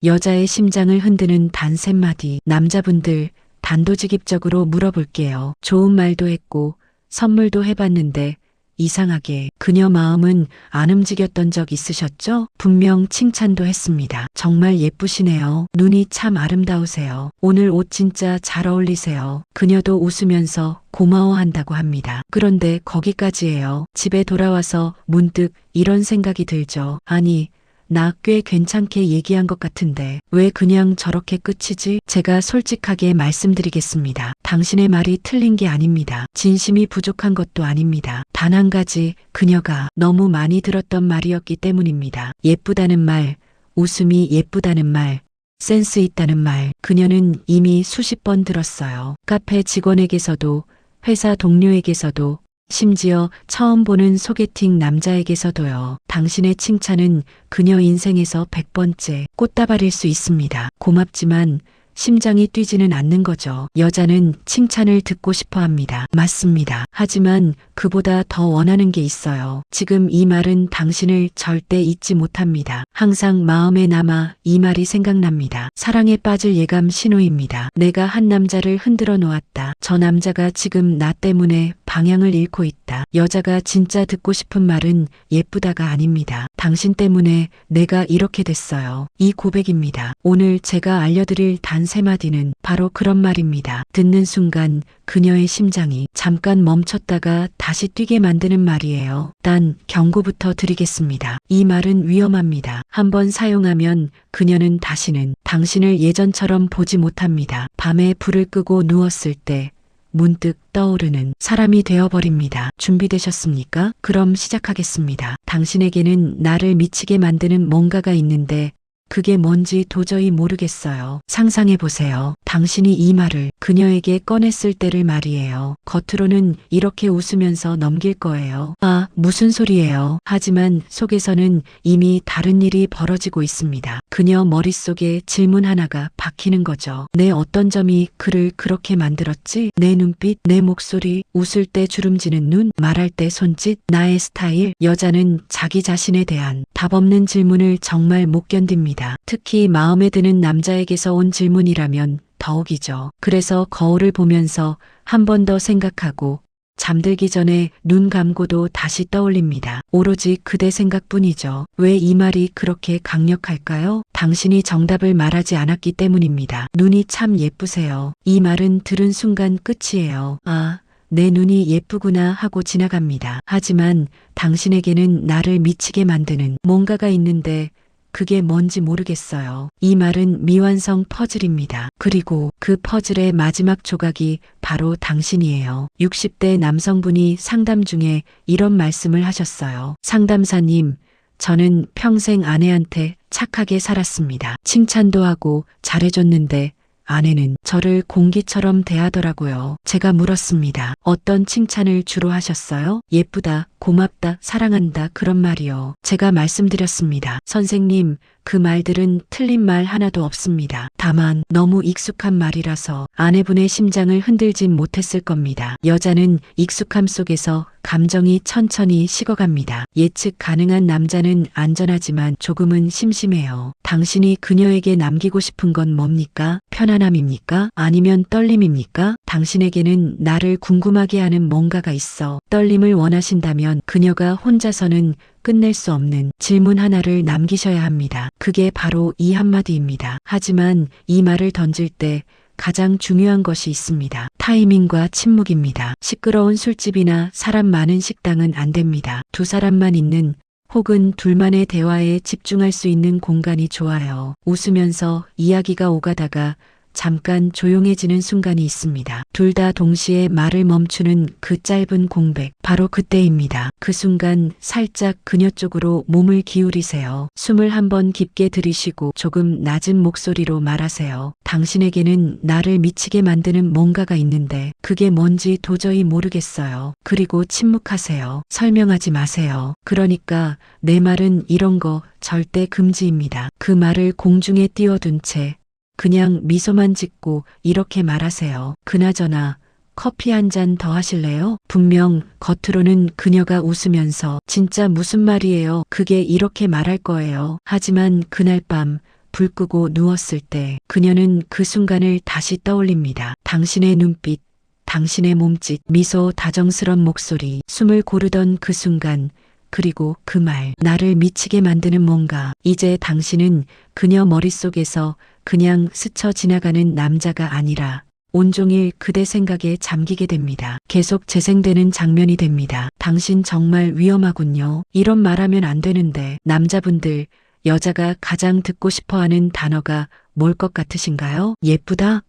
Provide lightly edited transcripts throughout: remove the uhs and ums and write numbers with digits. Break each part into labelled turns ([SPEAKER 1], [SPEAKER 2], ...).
[SPEAKER 1] 여자의 심장을 흔드는 단 셋 마디. 남자분들 단도직입적으로 물어볼게요. 좋은 말도 했고 선물도 해봤는데 이상하게 그녀 마음은 안 움직였던 적 있으셨죠? 분명 칭찬도 했습니다. 정말 예쁘시네요. 눈이 참 아름다우세요. 오늘 옷 진짜 잘 어울리세요. 그녀도 웃으면서 고마워한다고 합니다. 그런데 거기까지예요. 집에 돌아와서 문득 이런 생각이 들죠. 아니, 나 꽤 괜찮게 얘기한 것 같은데 왜 그냥 저렇게 끝이지? 제가 솔직하게 말씀드리겠습니다. 당신의 말이 틀린 게 아닙니다. 진심이 부족한 것도 아닙니다. 단 한 가지, 그녀가 너무 많이 들었던 말이었기 때문입니다. 예쁘다는 말, 웃음이 예쁘다는 말, 센스 있다는 말. 그녀는 이미 수십 번 들었어요. 카페 직원에게서도, 회사 동료에게서도, 심지어 처음 보는 소개팅 남자에게서도요. 당신의 칭찬은 그녀 인생에서 100번째 꽃다발일 수 있습니다. 고맙지만 심장이 뛰지는 않는 거죠. 여자는 칭찬을 듣고 싶어 합니다. 맞습니다. 하지만 그보다 더 원하는 게 있어요. 지금 이 말은 당신을 절대 잊지 못합니다. 항상 마음에 남아 이 말이 생각납니다. 사랑에 빠질 예감 신호입니다. 내가 한 남자를 흔들어 놓았다. 저 남자가 지금 나 때문에 방향을 잃고 있다. 여자가 진짜 듣고 싶은 말은 예쁘다가 아닙니다. 당신 때문에 내가 이렇게 됐어요. 이 고백입니다. 오늘 제가 알려드릴 단 세 마디는 바로 그런 말입니다. 듣는 순간 그녀의 심장이 잠깐 멈췄다가 다시 뛰게 만드는 말이에요. 단 경고부터 드리겠습니다. 이 말은 위험합니다. 한번 사용하면 그녀는 다시는 당신을 예전처럼 보지 못합니다. 밤에 불을 끄고 누웠을 때 문득 떠오르는 사람이 되어버립니다. 준비되셨습니까? 그럼 시작하겠습니다. 당신에게는 나를 미치게 만드는 뭔가가 있는데 그게 뭔지 도저히 모르겠어요. 상상해보세요. 당신이 이 말을 그녀에게 꺼냈을 때를 말이에요. 겉으로는 이렇게 웃으면서 넘길 거예요. 아, 무슨 소리예요. 하지만 속에서는 이미 다른 일이 벌어지고 있습니다. 그녀 머릿속에 질문 하나가 박히는 거죠. 내 어떤 점이 그를 그렇게 만들었지? 내 눈빛, 내 목소리, 웃을 때 주름지는 눈, 말할 때 손짓, 나의 스타일. 여자는 자기 자신에 대한 답 없는 질문을 정말 못 견딥니다. 특히 마음에 드는 남자에게서 온 질문이라면 더욱이죠. 그래서 거울을 보면서 한 번 더 생각하고 잠들기 전에 눈 감고도 다시 떠올립니다. 오로지 그대 생각뿐이죠. 왜 이 말이 그렇게 강력할까요? 당신이 정답을 말하지 않았기 때문입니다. 눈이 참 예쁘세요. 이 말은 들은 순간 끝이에요. 아, 내 눈이 예쁘구나 하고 지나갑니다. 하지만 당신에게는 나를 미치게 만드는 뭔가가 있는데 그게 뭔지 모르겠어요. 이 말은 미완성 퍼즐입니다. 그리고 그 퍼즐의 마지막 조각이 바로 당신이에요. 60대 남성분이 상담 중에 이런 말씀을 하셨어요. 상담사님, 저는 평생 아내한테 착하게 살았습니다. 칭찬도 하고 잘해줬는데 아내는 저를 공기처럼 대하더라고요. 제가 물었습니다. 어떤 칭찬을 주로 하셨어요? 예쁘다, 고맙다, 사랑한다 그런 말이요. 제가 말씀드렸습니다. 선생님, 그 말들은 틀린 말 하나도 없습니다. 다만 너무 익숙한 말이라서 아내분의 심장을 흔들진 못했을 겁니다. 여자는 익숙함 속에서 감정이 천천히 식어갑니다. 예측 가능한 남자는 안전하지만 조금은 심심해요. 당신이 그녀에게 남기고 싶은 건 뭡니까? 편안함입니까? 아니면 떨림입니까? 당신에게는 나를 궁금하게 하는 뭔가가 있어. 떨림을 원하신다면 그녀가 혼자서는 끝낼 수 없는 질문 하나를 남기셔야 합니다. 그게 바로 이 한마디입니다. 하지만 이 말을 던질 때 가장 중요한 것이 있습니다. 타이밍과 침묵입니다. 시끄러운 술집이나 사람 많은 식당은 안 됩니다. 두 사람만 있는 혹은 둘만의 대화에 집중할 수 있는 공간이 좋아요. 웃으면서 이야기가 오가다가 잠깐 조용해지는 순간이 있습니다. 둘 다 동시에 말을 멈추는 그 짧은 공백, 바로 그때입니다. 그 순간 살짝 그녀 쪽으로 몸을 기울이세요. 숨을 한번 깊게 들이쉬고 조금 낮은 목소리로 말하세요. 당신에게는 나를 미치게 만드는 뭔가가 있는데 그게 뭔지 도저히 모르겠어요. 그리고 침묵하세요. 설명하지 마세요. 그러니까 내 말은 이런 거 절대 금지입니다. 그 말을 공중에 띄워둔 채 그냥 미소만 짓고 이렇게 말하세요. 그나저나 커피 한 잔 더 하실래요? 분명 겉으로는 그녀가 웃으면서 진짜 무슨 말이에요? 그게 이렇게 말할 거예요. 하지만 그날 밤 불 끄고 누웠을 때 그녀는 그 순간을 다시 떠올립니다. 당신의 눈빛, 당신의 몸짓, 미소, 다정스런 목소리, 숨을 고르던 그 순간, 그리고 그 말, 나를 미치게 만드는 뭔가. 이제 당신은 그녀 머릿속에서 그냥 스쳐 지나가는 남자가 아니라 온종일 그대 생각에 잠기게 됩니다. 계속 재생되는 장면이 됩니다. 당신 정말 위험하군요. 이런 말하면 안 되는데. 남자분들, 여자가 가장 듣고 싶어하는 단어가 뭘 것 같으신가요? 예쁘다?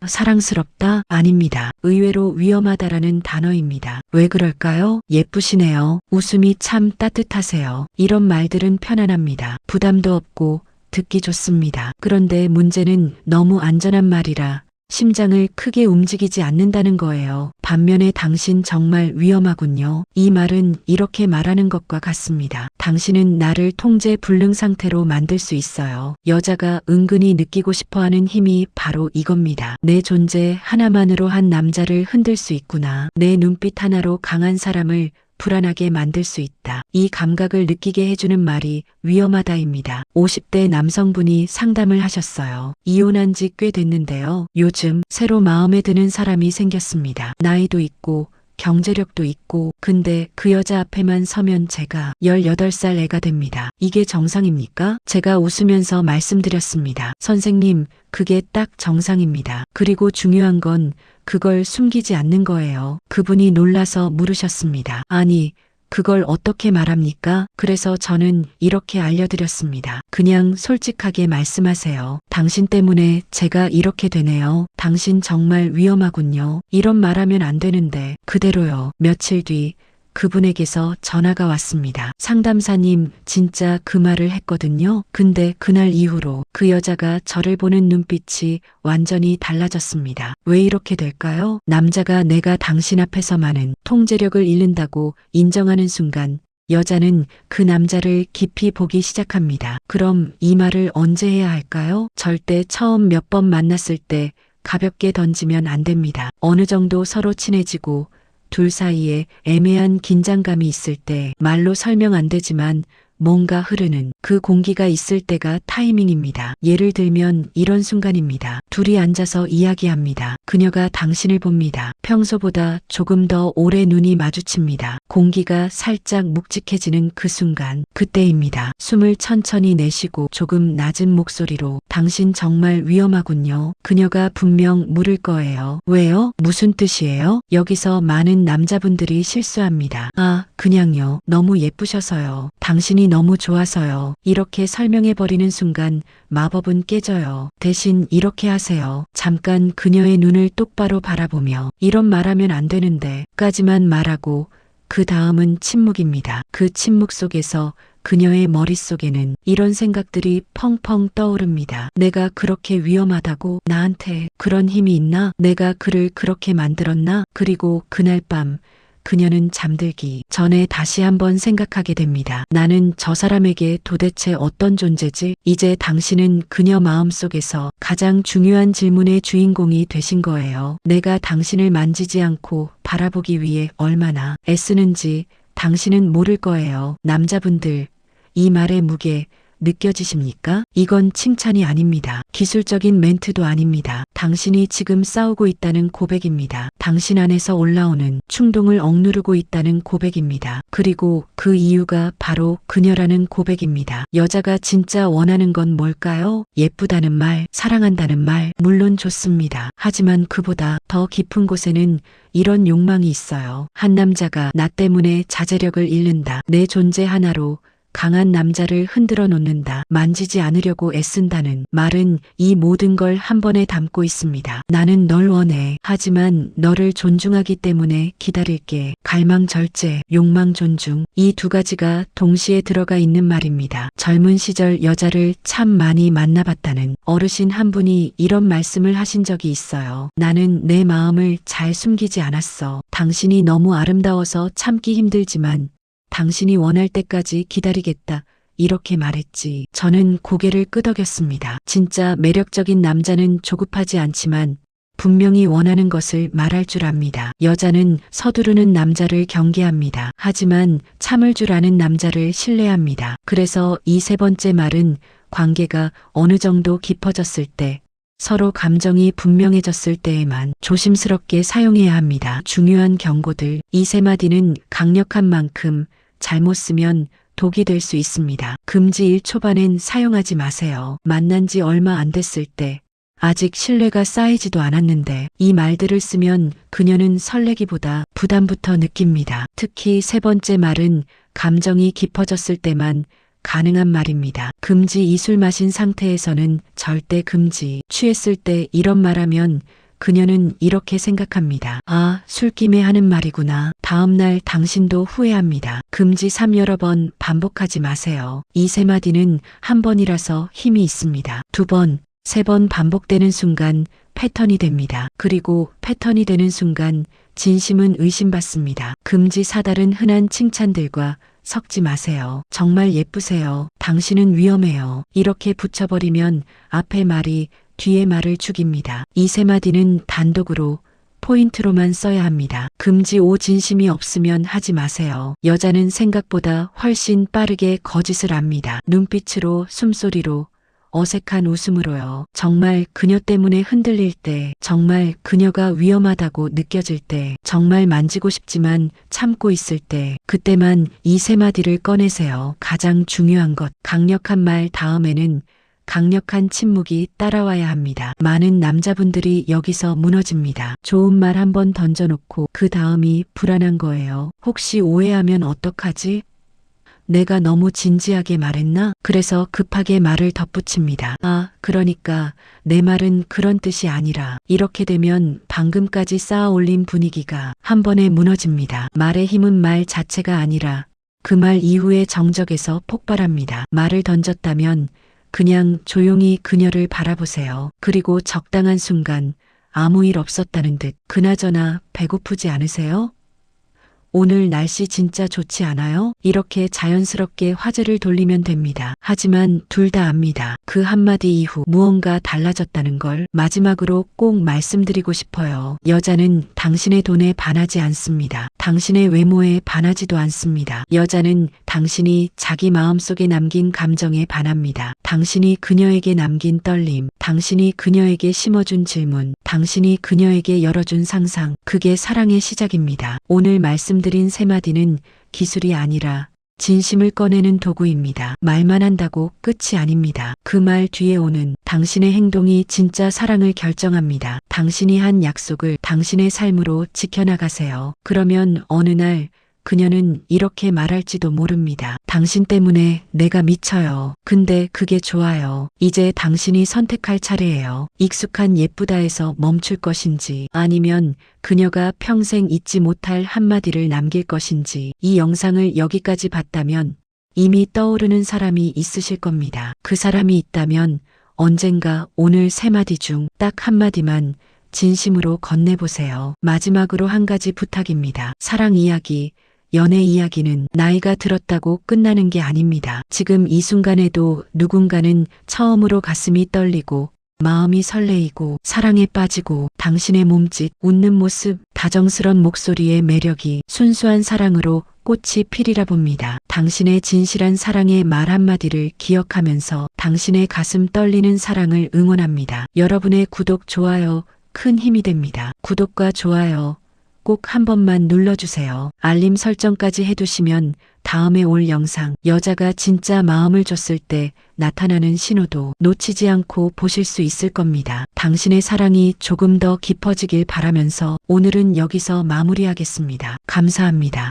[SPEAKER 1] 사랑스럽다? 아닙니다. 의외로 위험하다라는 단어입니다. 왜 그럴까요? 예쁘시네요. 웃음이 참 따뜻하세요. 이런 말들은 편안합니다. 부담도 없고 듣기 좋습니다. 그런데 문제는 너무 안전한 말이라 심장을 크게 움직이지 않는다는 거예요. 반면에 당신 정말 위험하군요. 이 말은 이렇게 말하는 것과 같습니다. 당신은 나를 통제 불능 상태로 만들 수 있어요. 여자가 은근히 느끼고 싶어하는 힘이 바로 이겁니다. 내 존재 하나만으로 한 남자를 흔들 수 있구나. 내 눈빛 하나로 강한 사람을 불안하게 만들 수 있다. 이 감각을 느끼게 해주는 말이 위험하다입니다. 50대 남성분이 상담을 하셨어요. 이혼한 지 꽤 됐는데요. 요즘 새로 마음에 드는 사람이 생겼습니다. 나이도 있고 경제력도 있고, 근데 그 여자 앞에만 서면 제가 18살 애가 됩니다. 이게 정상입니까? 제가 웃으면서 말씀드렸습니다. 선생님, 그게 딱 정상입니다. 그리고 중요한 건 그걸 숨기지 않는 거예요. 그분이 놀라서 물으셨습니다. 아니, 그걸 어떻게 말합니까? 그래서 저는 이렇게 알려드렸습니다. 그냥 솔직하게 말씀하세요. 당신 때문에 제가 이렇게 되네요. 당신 정말 위험하군요. 이런 말하면 안 되는데. 그대로요. 며칠 뒤 그분에게서 전화가 왔습니다. 상담사님, 진짜 그 말을 했거든요. 근데 그날 이후로 그 여자가 저를 보는 눈빛이 완전히 달라졌습니다. 왜 이렇게 될까요? 남자가 내가 당신 앞에서만은 통제력을 잃는다고 인정하는 순간 여자는 그 남자를 깊이 보기 시작합니다. 그럼 이 말을 언제 해야 할까요? 절대 처음 몇 번 만났을 때 가볍게 던지면 안 됩니다. 어느 정도 서로 친해지고 둘 사이에 애매한 긴장감이 있을 때, 말로 설명 안 되지만 뭔가 흐르는 그 공기가 있을 때가 타이밍입니다. 예를 들면 이런 순간입니다. 둘이 앉아서 이야기합니다. 그녀가 당신을 봅니다. 평소보다 조금 더 오래 눈이 마주칩니다. 공기가 살짝 묵직해지는 그 순간, 그때입니다. 숨을 천천히 내쉬고 조금 낮은 목소리로 당신 정말 위험하군요. 그녀가 분명 물을 거예요. 왜요? 무슨 뜻이에요? 여기서 많은 남자분들이 실수합니다. 아, 그냥요. 너무 예쁘셔서요. 당신이 너무 좋아서요. 이렇게 설명해버리는 순간 마법은 깨져요. 대신 이렇게 하세요. 잠깐 그녀의 눈을 똑바로 바라보며 이런 말하면 안 되는데 까지만 말하고 그 다음은 침묵입니다. 그 침묵 속에서 그녀의 머릿속에는 이런 생각들이 펑펑 떠오릅니다. 내가 그렇게 위험하다고? 나한테 그런 힘이 있나? 내가 그를 그렇게 만들었나? 그리고 그날 밤 그녀는 잠들기 전에 다시 한번 생각하게 됩니다. 나는 저 사람에게 도대체 어떤 존재지? 이제 당신은 그녀 마음속에서 가장 중요한 질문의 주인공이 되신 거예요. 내가 당신을 만지지 않고 바라보기 위해 얼마나 애쓰는지 당신은 모를 거예요. 남자분들, 이 말의 무게 느껴지십니까? 이건 칭찬이 아닙니다. 기술적인 멘트도 아닙니다. 당신이 지금 싸우고 있다는 고백입니다. 당신 안에서 올라오는 충동을 억누르고 있다는 고백입니다. 그리고 그 이유가 바로 그녀라는 고백입니다. 여자가 진짜 원하는 건 뭘까요? 예쁘다는 말, 사랑한다는 말, 물론 좋습니다. 하지만 그보다 더 깊은 곳에는 이런 욕망이 있어요. 한 남자가 나 때문에 자제력을 잃는다. 내 존재 하나로 강한 남자를 흔들어 놓는다. 만지지 않으려고 애쓴다는 말은 이 모든 걸 한 번에 담고 있습니다. 나는 널 원해. 하지만 너를 존중하기 때문에 기다릴게. 갈망 절제, 욕망 존중. 이 두 가지가 동시에 들어가 있는 말입니다. 젊은 시절 여자를 참 많이 만나봤다는 어르신 한 분이 이런 말씀을 하신 적이 있어요. 나는 내 마음을 잘 숨기지 않았어. 당신이 너무 아름다워서 참기 힘들지만 당신이 원할 때까지 기다리겠다. 이렇게 말했지. 저는 고개를 끄덕였습니다. 진짜 매력적인 남자는 조급하지 않지만 분명히 원하는 것을 말할 줄 압니다. 여자는 서두르는 남자를 경계합니다. 하지만 참을 줄 아는 남자를 신뢰합니다. 그래서 이 세 번째 말은 관계가 어느 정도 깊어졌을 때, 서로 감정이 분명해졌을 때에만 조심스럽게 사용해야 합니다. 중요한 경고들. 이 세 마디는 강력한 만큼 잘못 쓰면 독이 될 수 있습니다. 금지 1 초반엔 사용하지 마세요. 만난 지 얼마 안 됐을 때, 아직 신뢰가 쌓이지도 않았는데 이 말들을 쓰면 그녀는 설레기보다 부담부터 느낍니다. 특히 세 번째 말은 감정이 깊어졌을 때만 가능한 말입니다. 금지. 이 술 마신 상태에서는 절대 금지. 취했을 때 이런 말하면 그녀는 이렇게 생각합니다. 아, 술김에 하는 말이구나. 다음날 당신도 후회합니다. 금지. 3 여러 번 반복하지 마세요. 이 세 마디는 한 번이라서 힘이 있습니다. 2번, 3번 반복되는 순간 패턴이 됩니다. 그리고 패턴이 되는 순간 진심은 의심받습니다. 금지. 4 다른 흔한 칭찬들과 섞지 마세요. 정말 예쁘세요. 당신은 위험해요. 이렇게 붙여버리면 앞에 말이 뒤에 말을 죽입니다. 이 세 마디는 단독으로 포인트로만 써야 합니다. 금지. 5 진심이 없으면 하지 마세요. 여자는 생각보다 훨씬 빠르게 거짓을 합니다. 눈빛으로, 숨소리로, 어색한 웃음으로요. 정말 그녀 때문에 흔들릴 때, 정말 그녀가 위험하다고 느껴질 때, 정말 만지고 싶지만 참고 있을 때, 그때만 이 세 마디를 꺼내세요. 가장 중요한 것. 강력한 말 다음에는 강력한 침묵이 따라와야 합니다. 많은 남자분들이 여기서 무너집니다. 좋은 말 한 번 던져놓고 그 다음이 불안한 거예요. 혹시 오해하면 어떡하지? 내가 너무 진지하게 말했나? 그래서 급하게 말을 덧붙입니다. 아, 그러니까 내 말은 그런 뜻이 아니라. 이렇게 되면 방금까지 쌓아 올린 분위기가 한 번에 무너집니다. 말의 힘은 말 자체가 아니라 그 말 이후의 정적에서 폭발합니다. 말을 던졌다면 그냥 조용히 그녀를 바라보세요. 그리고 적당한 순간 아무 일 없었다는 듯. 그나저나 배고프지 않으세요? 오늘 날씨 진짜 좋지 않아요? 이렇게 자연스럽게 화제를 돌리면 됩니다. 하지만 둘 다 압니다. 그 한마디 이후 무언가 달라졌다는 걸. 마지막으로 꼭 말씀드리고 싶어요. 여자는 당신의 돈에 반하지 않습니다. 당신의 외모에 반하지도 않습니다. 여자는 당신이 자기 마음속에 남긴 감정에 반합니다. 당신이 그녀에게 남긴 떨림, 당신이 그녀에게 심어준 질문, 당신이 그녀에게 열어준 상상, 그게 사랑의 시작입니다. 오늘 말씀드린 세 마디는 기술이 아니라 진심을 꺼내는 도구입니다. 말만 한다고 끝이 아닙니다. 그 말 뒤에 오는 당신의 행동이 진짜 사랑을 결정합니다. 당신이 한 약속을 당신의 삶으로 지켜나가세요. 그러면 어느 날 그녀는 이렇게 말할지도 모릅니다. 당신 때문에 내가 미쳐요. 근데 그게 좋아요. 이제 당신이 선택할 차례예요. 익숙한 예쁘다에서 멈출 것인지, 아니면 그녀가 평생 잊지 못할 한마디를 남길 것인지. 이 영상을 여기까지 봤다면 이미 떠오르는 사람이 있으실 겁니다. 그 사람이 있다면 언젠가 오늘 세 마디 중 딱 한마디만 진심으로 건네보세요. 마지막으로 한 가지 부탁입니다. 사랑 이야기, 연애 이야기는 나이가 들었다고 끝나는 게 아닙니다. 지금 이 순간에도 누군가는 처음으로 가슴이 떨리고 마음이 설레이고 사랑에 빠지고, 당신의 몸짓, 웃는 모습, 다정스런 목소리의 매력이 순수한 사랑으로 꽃이 피리라 봅니다. 당신의 진실한 사랑의 말 한마디를 기억하면서 당신의 가슴 떨리는 사랑을 응원합니다. 여러분의 구독, 좋아요 큰 힘이 됩니다. 구독과 좋아요 꼭 한 번만 눌러주세요. 알림 설정까지 해두시면 다음에 올 영상, 여자가 진짜 마음을 줬을 때 나타나는 신호도 놓치지 않고 보실 수 있을 겁니다. 당신의 사랑이 조금 더 깊어지길 바라면서 오늘은 여기서 마무리하겠습니다. 감사합니다.